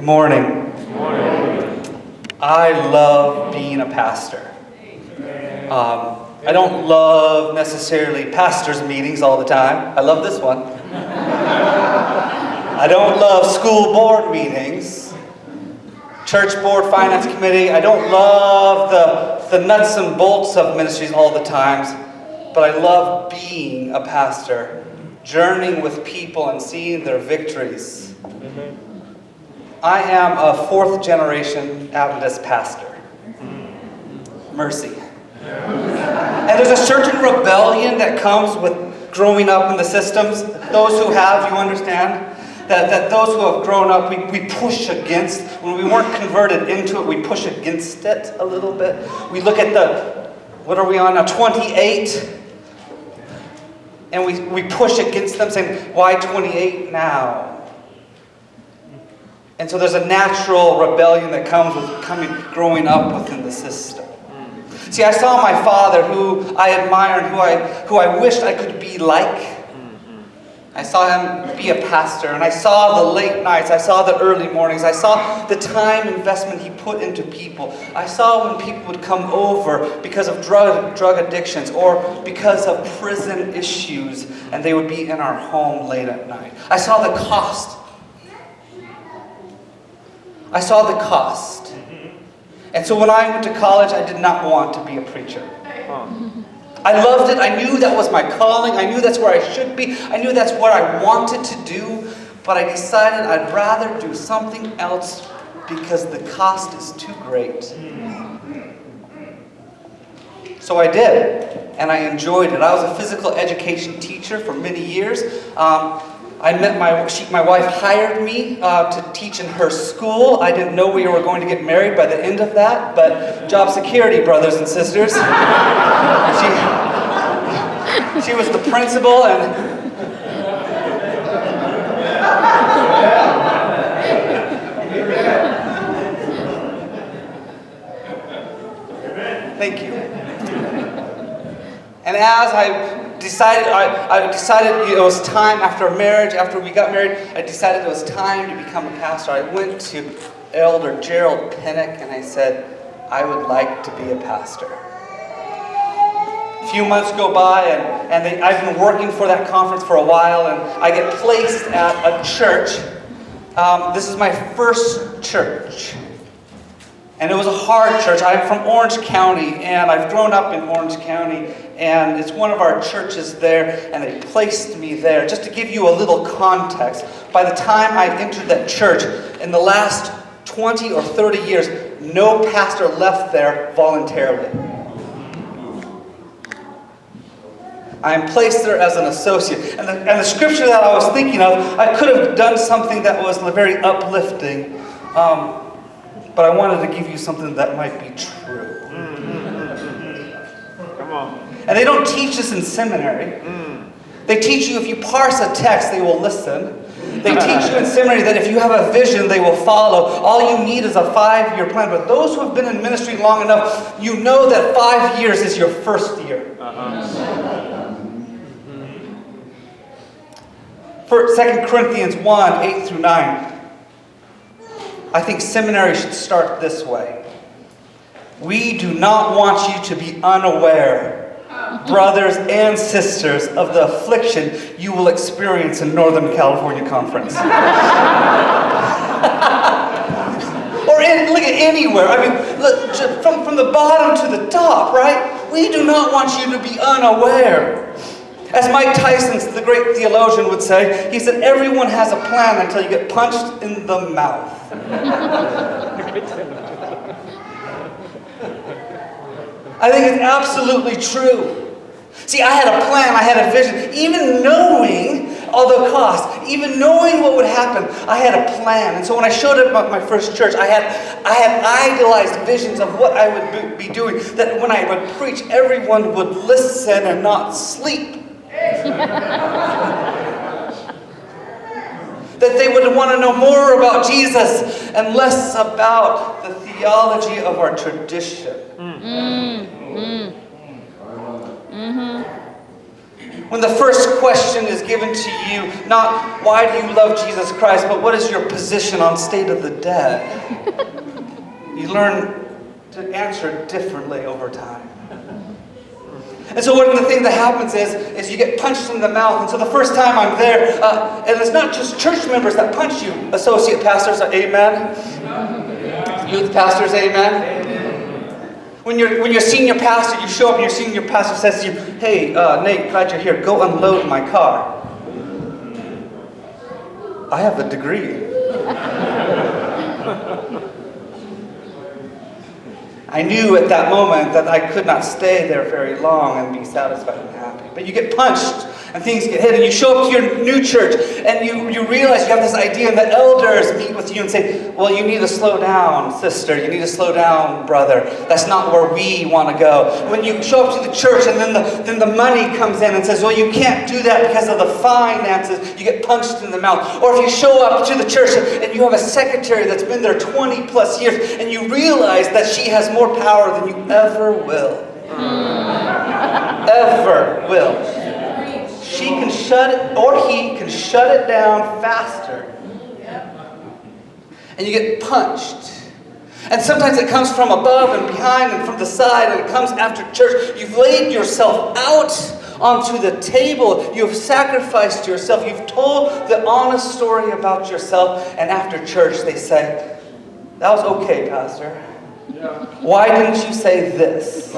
morning. Good morning. I love being a pastor. I don't love necessarily pastors' meetings all the time. I love this one. I don't love school board meetings, church board, finance committee. I don't love the nuts and bolts of ministries all the times. But I love being a pastor, journeying with people and seeing their victories. I am a fourth generation Adventist pastor. Mercy. And there's a certain rebellion that comes with growing up in the systems. Those who have, you understand, that those who have grown up, we push against. When we weren't converted into it, we push against it a little bit. We look at what are we on now, 28? And we push against them saying, why 28 now? And so there's a natural rebellion that comes with growing up within the system. See, I saw my father, who I admire and who I wished I could be like. I saw him be a pastor, and I saw the late nights, I saw the early mornings, I saw the time investment he put into people. I saw when people would come over because of drug addictions or because of prison issues, and they would be in our home late at night. I saw the cost. I saw the cost. And so when I went to college, I did not want to be a preacher. I loved it. I knew that was my calling. I knew that's where I should be. I knew that's what I wanted to do. But I decided I'd rather do something else because the cost is too great. So I did. And I enjoyed it. I was a physical education teacher for many years. I met my wife hired me to teach in her school. I didn't know we were going to get married by the end of that, but job security, brothers and sisters. She was the principal, and thank you. And as I decided it was time after marriage, after we got married, I decided it was time to become a pastor. I went to Elder Gerald Pinnock and I said, I would like to be a pastor. A few months go by and I've been working for that conference for a while, and I get placed at a church. This is my first church. And it was a hard church. I'm from Orange County, and I've grown up in Orange County, and it's one of our churches there, and they placed me there. Just to give you a little context, by the time I entered that church, in the last 20 or 30 years, no pastor left there voluntarily. I am placed there as an associate. And the scripture that I was thinking of, I could have done something that was very uplifting, but I wanted to give you something that might be true. Come on. And they don't teach this in seminary. They teach you if you parse a text, they will listen. They teach you in seminary that if you have a vision, they will follow. All you need is a 5-year plan. But those who have been in ministry long enough, you know that 5 years is your first year. For 2 Corinthians 1, 8 through 9. I think seminary should start this way. We do not want you to be unaware, brothers and sisters, of the affliction you will experience in Northern California Conference. Or look at anywhere. I mean, look, from the bottom to the top, right? We do not want you to be unaware. As Mike Tyson, the great theologian, would say, he said, everyone has a plan until you get punched in the mouth. I think it's absolutely true. See, I had a plan, I had a vision, even knowing all the costs, even knowing what would happen, I had a plan. And so when I showed up at my first church, I had idealized visions of what I would be doing, that when I would preach, everyone would listen and not sleep. That they would want to know more about Jesus and less about the theology of our tradition. When the first question is given to you, not why do you love Jesus Christ, but what is your position on state of the dead? You learn to answer differently over time. And so one of the things that happens is you get punched in the mouth. And so the first time I'm there, and it's not just church members that punch you. Associate pastors, amen. Youth pastors, amen. When you're senior pastor, you show up and your senior pastor says to you, hey, Nate, glad you're here. Go unload my car. I have a degree. I knew at that moment that I could not stay there very long and be satisfied and happy. But you get punched and things get hit and you show up to your new church and you realize you have this idea and the elders meet with you and say, well, you need to slow down, sister. You need to slow down, brother. That's not where we want to go. When you show up to the church and then the money comes in and says, well, you can't do that because of the finances. You get punched in the mouth. Or if you show up to the church and you have a secretary that's been there 20 plus years and you realize that she has more power than you ever will. Ever will. She can shut it, or he can shut it down faster. And you get punched. And sometimes it comes from above and behind and from the side, and it comes after church. You've laid yourself out onto the table. You've sacrificed yourself. You've told the honest story about yourself. And after church, they say, that was okay, Pastor. Why didn't you say this?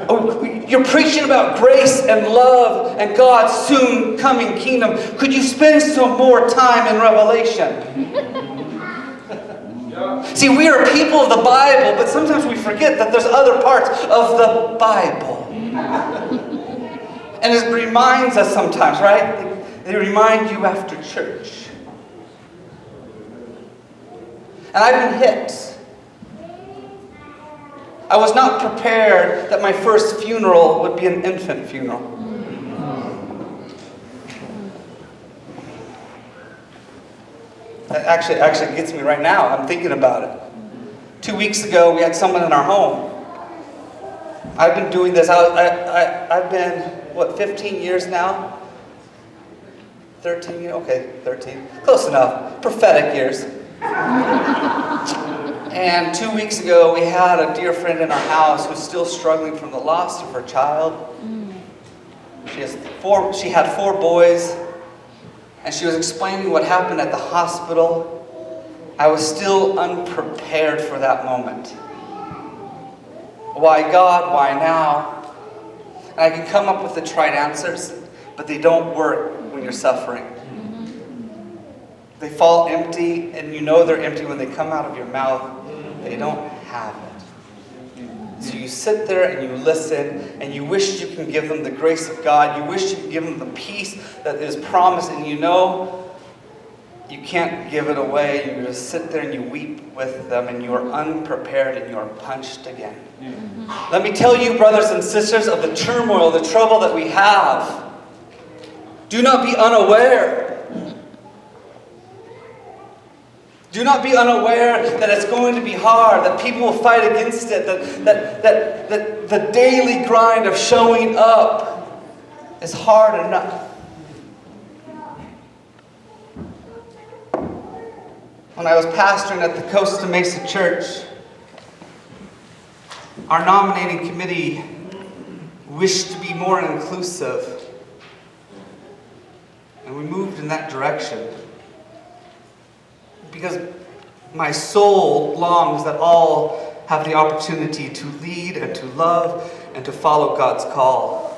Oh, you're preaching about grace and love and God's soon coming kingdom. Could you spend some more time in Revelation? See, we are people of the Bible, but sometimes we forget that there's other parts of the Bible. And it reminds us sometimes, right? They remind you after church. And I've been hit. I was not prepared that my first funeral would be an infant funeral. That actually gets me right now. I'm thinking about it. 2 weeks ago, we had someone in our home. I've been doing this. I've been, 15 years now? 13 years? Okay, 13. Close enough. Prophetic years. And 2 weeks ago, we had a dear friend in our house who's still struggling from the loss of her child. She had 4 boys, and she was explaining what happened at the hospital. I was still unprepared for that moment. Why God? Why now? And I can come up with the trite answers, but they don't work when you're suffering. They fall empty, and you know they're empty when they come out of your mouth. They don't have it. So you sit there and you listen, and you wish you can give them the grace of God. You wish you could give them the peace that is promised, and you know you can't give it away. You just sit there and you weep with them, and you are unprepared and you are punched again. Let me tell you, brothers and sisters, of the turmoil, the trouble that we have. Do not be unaware. Do not be unaware that it's going to be hard, that people will fight against it, that the daily grind of showing up is hard enough. When I was pastoring at the Costa Mesa Church, our nominating committee wished to be more inclusive, and we moved in that direction. Because my soul longs that all have the opportunity to lead and to love and to follow God's call.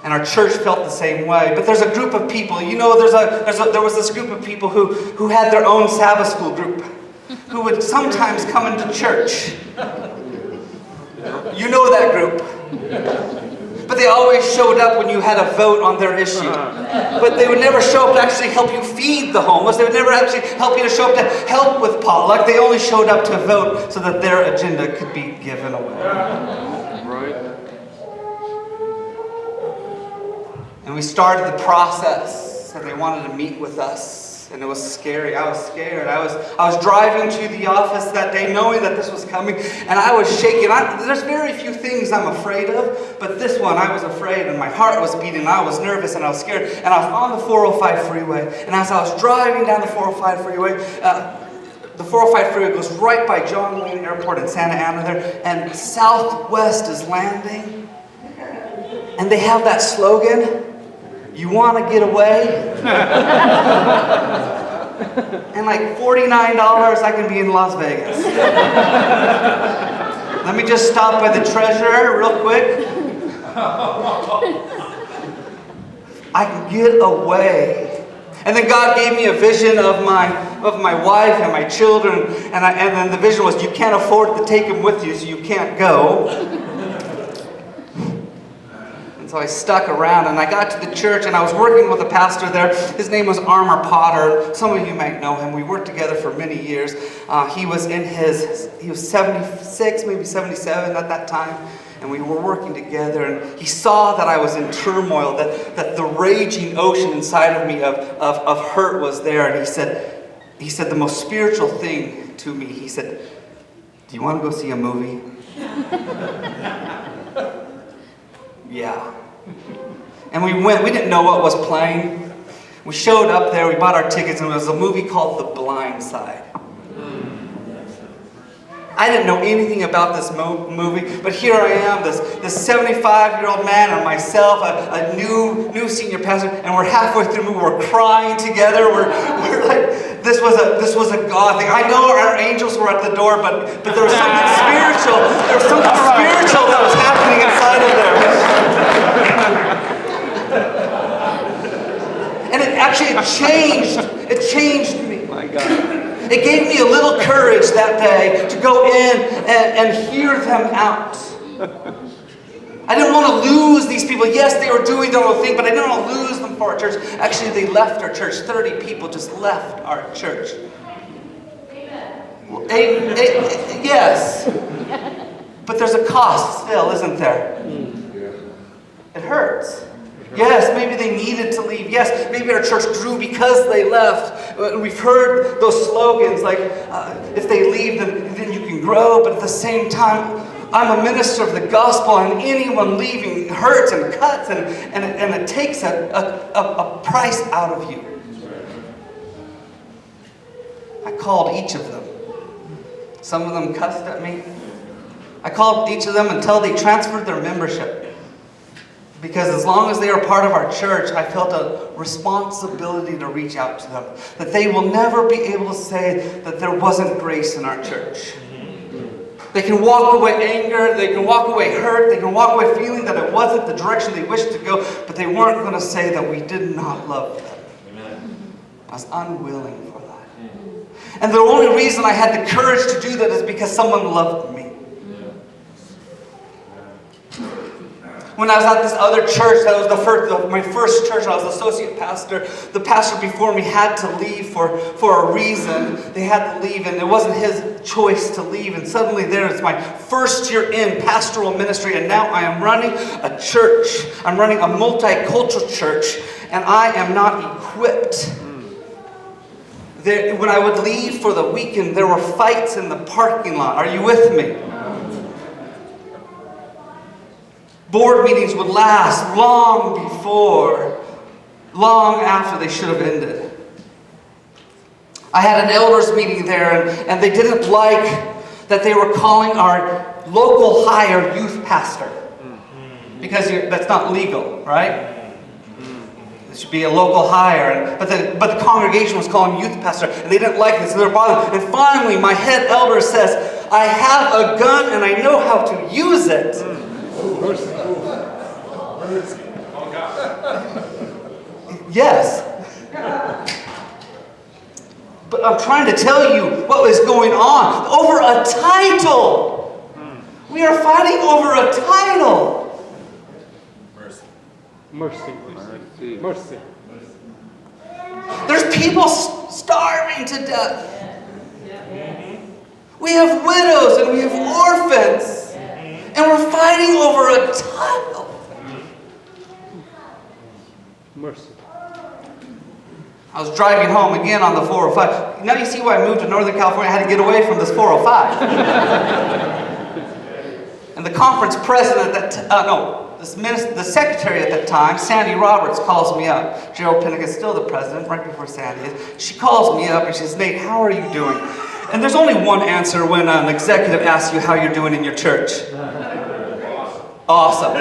And our church felt the same way. But there's a group of people, there was this group of people who had their own Sabbath school group, who would sometimes come into church. You know that group. But they always showed up when you had a vote on their issue. But they would never show up to actually help you feed the homeless. They would never actually help you to show up to help with potluck. They only showed up to vote so that their agenda could be given away. Right. And we started the process, and they wanted to meet with us. And it was scary. I was scared. I was driving to the office that day knowing that this was coming, and I was shaking. There's very few things I'm afraid of, but this one I was afraid, and my heart was beating, and I was nervous, and I was scared. And I was on the 405 freeway, and as I was driving down the 405 freeway, the 405 freeway goes right by John Wayne Airport in Santa Ana there, and Southwest is landing, and they have that slogan, "You want to get away?" And like $49, I can be in Las Vegas. Let me just stop by the treasurer real quick. I can get away. And then God gave me a vision of my wife and my children, and then the vision was, you can't afford to take them with you, so you can't go. So I stuck around, and I got to the church, and I was working with a pastor there. His name was Armour Potter. Some of you might know him. We worked together for many years. He was 76, maybe 77 at that time, and we were working together, and he saw that I was in turmoil, that the raging ocean inside of me of hurt was there, and he said the most spiritual thing to me. He said, "Do you want to go see a movie?" Yeah. And we went. We didn't know what was playing. We showed up there. We bought our tickets, and it was a movie called The Blind Side. I didn't know anything about this movie, but here I am, this 75-year-old man and myself, a new senior pastor, and we're halfway through the movie. We're crying together. We're like, this was a God thing. I know our angels were at the door, but there was something spiritual. There was something spiritual that was happening inside of there. And it changed me. My God. It gave me a little courage that day to go in and hear them out. I didn't want to lose these people. Yes, they were doing their own thing, but I didn't want to lose them for our church. Actually, they left our church. 30 people just left our church. Yes. But there's a cost still, isn't there? It hurts. Yes, maybe they needed to leave. Yes, maybe our church grew because they left. We've heard those slogans like, if they leave, then you can grow. But at the same time, I'm a minister of the gospel, and anyone leaving hurts and cuts, and it takes a price out of you. I called each of them. Some of them cussed at me. I called each of them until they transferred their membership. Because as long as they are part of our church, I felt a responsibility to reach out to them. That they will never be able to say that there wasn't grace in our church. They can walk away angered, they can walk away hurt, they can walk away feeling that it wasn't the direction they wished to go, but they weren't going to say that we did not love them. Amen. I was unwilling for that. And the only reason I had the courage to do that is because someone loved me. When I was at this other church, that was my first church, I was associate pastor. The pastor before me had to leave for a reason. They had to leave, and it wasn't his choice to leave. And suddenly it's my first year in pastoral ministry, and now I am running a church. I'm running a multicultural church, and I am not equipped. When I would leave for the weekend, there were fights in the parking lot. Are you with me? Board meetings would last long after they should have ended. I had an elders meeting there, and they didn't like that they were calling our local hire youth pastor. Because that's not legal, right? It should be a local hire. But the congregation was calling him youth pastor, and they didn't like it, so they were bothered. And finally, my head elder says, "I have a gun, and I know how to use it." Yes. But I'm trying to tell you what was going on. Over a title. We are fighting over a title. Mercy. There's people starving to death. We have widows and we have orphans. And we're fighting over a title. Mercy. I was driving home again on the 405. Now you see why I moved to Northern California. I had to get away from this 405. And the conference president the secretary at that time, Sandy Roberts, calls me up. Gerald Pinnock is still the president, right before Sandy is. She calls me up and she says, Nate, how are you doing? And there's only one answer when an executive asks you how you're doing in your church. Awesome.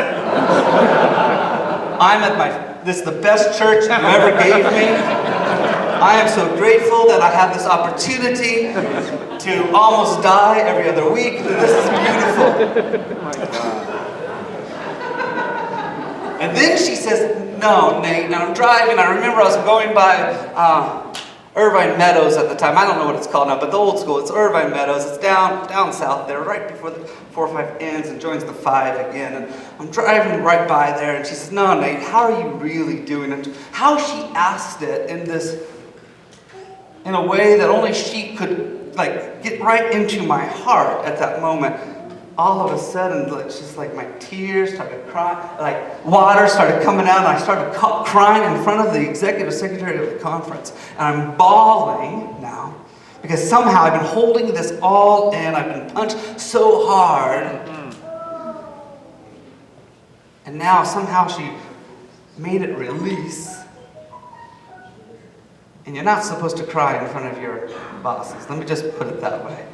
This is the best church you ever gave me. I am so grateful that I have this opportunity to almost die every other week. This is beautiful. And then she says, no, Nate, and I'm driving. I remember I was going by Irvine Meadows at the time. I don't know what it's called now, but the old school, it's Irvine Meadows. It's down south there, right before the 405 ends and joins the 5 again. And I'm driving right by there, and she says, no, Nate, how are you really doing? And how she asked it in a way that only she could get right into my heart at that moment. All of a sudden, just like my tears started crying, like water started coming out, and I started crying in front of the executive secretary of the conference. And I'm bawling now because somehow I've been holding this all in. I've been punched so hard. And now somehow she made it release. And you're not supposed to cry in front of your bosses. Let me just put it that way.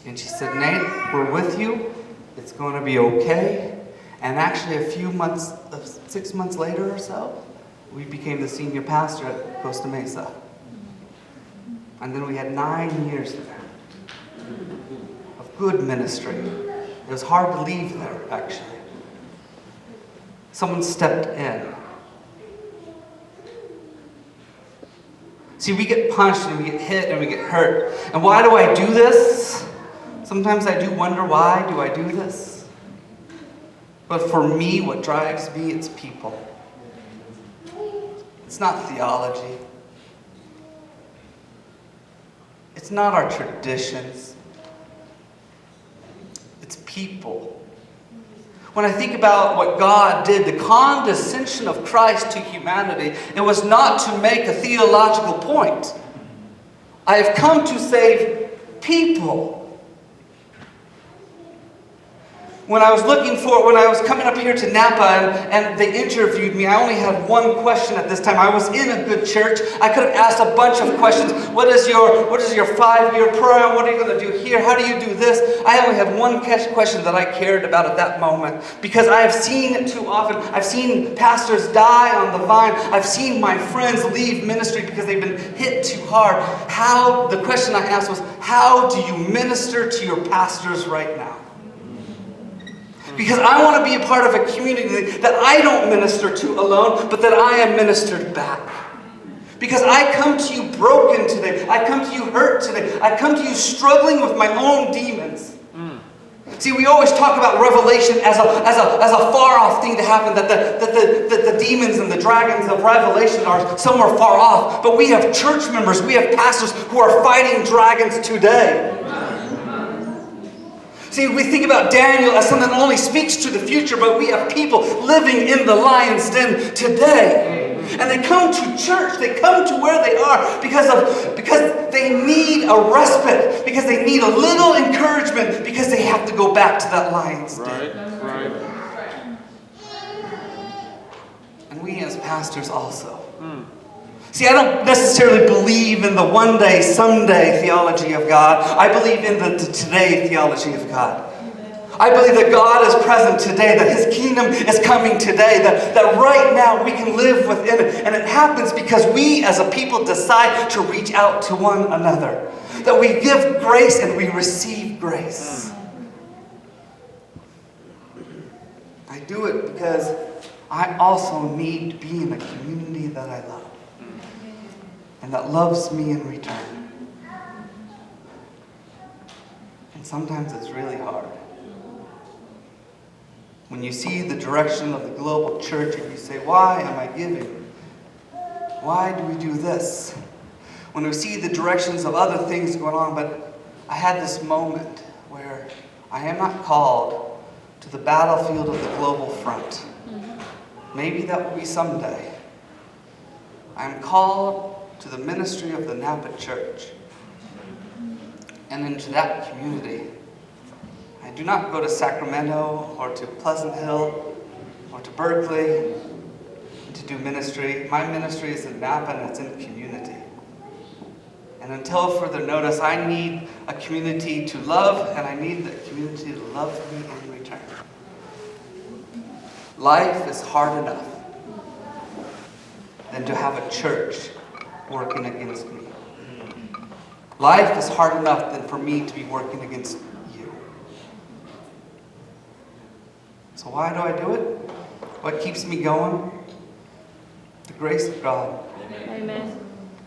And she said, Nate, we're with you. It's going to be okay. And actually 6 months later or so, we became the senior pastor at Costa Mesa. And then we had 9 years there of good ministry. It was hard to leave there, actually. Someone stepped in. See, we get punched and we get hit and we get hurt. And why do I do this? Sometimes I do wonder, why do I do this? But for me, what drives me, it's people. It's not theology. It's not our traditions. It's people. When I think about what God did, the condescension of Christ to humanity, it was not to make a theological point. I have come to save people. When I was coming up here to Napa and they interviewed me, I only had one question at this time. I was in a good church. I could have asked a bunch of questions. What is your 5-year program? What are you going to do here? How do you do this? I only had one question that I cared about at that moment, because I have seen it too often. I've seen pastors die on the vine. I've seen my friends leave ministry because they've been hit too hard. The question I asked was, how do you minister to your pastors right now? Because I want to be a part of a community that I don't minister to alone, but that I am ministered back. Because I come to you broken today. I come to you hurt today. I come to you struggling with my own demons. See, we always talk about Revelation as a far-off thing to happen, that the demons and the dragons of Revelation are somewhere far off. But we have church members, we have pastors who are fighting dragons today. See, we think about Daniel as something that only speaks to the future, but we have people living in the lion's den today. And they come to church, they come to where they are because they need a respite, because they need a little encouragement, because they have to go back to that lion's den. Right. And we as pastors also. See, I don't necessarily believe in the one day, someday theology of God. I believe in the today theology of God. I believe that God is present today, that His kingdom is coming today, that right now we can live within it. And it happens because we as a people decide to reach out to one another. That we give grace and we receive grace. I do it because I also need to be in a community that I love. And that loves me in return. And sometimes it's really hard. When you see the direction of the global church and you say, why am I giving? Why do we do this? When we see the directions of other things going on, but I had this moment where I am not called to the battlefield of the global front. Maybe that will be someday. I'm called to the ministry of the Napa Church and into that community. I do not go to Sacramento or to Pleasant Hill or to Berkeley to do ministry. My ministry is in Napa and it's in community. And until further notice, I need a community to love, and I need the community to love me in return. Life is hard enough than to have a church working against me. Life is hard enough than for me to be working against you. So why do I do it? What keeps me going? The grace of God. Amen.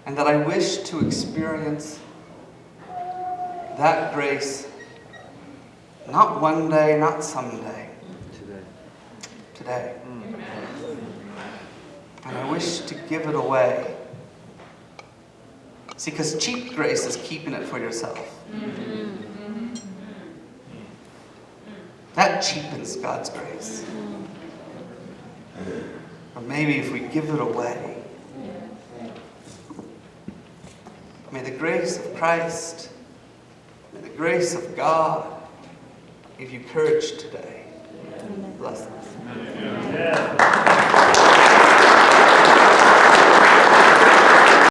And that I wish to experience that grace, not one day, not someday. Today. And I wish to give it away. See, because cheap grace is keeping it for yourself. That cheapens God's grace. Or maybe if we give it away, may the grace of Christ, may the grace of God give you courage today. Blessings.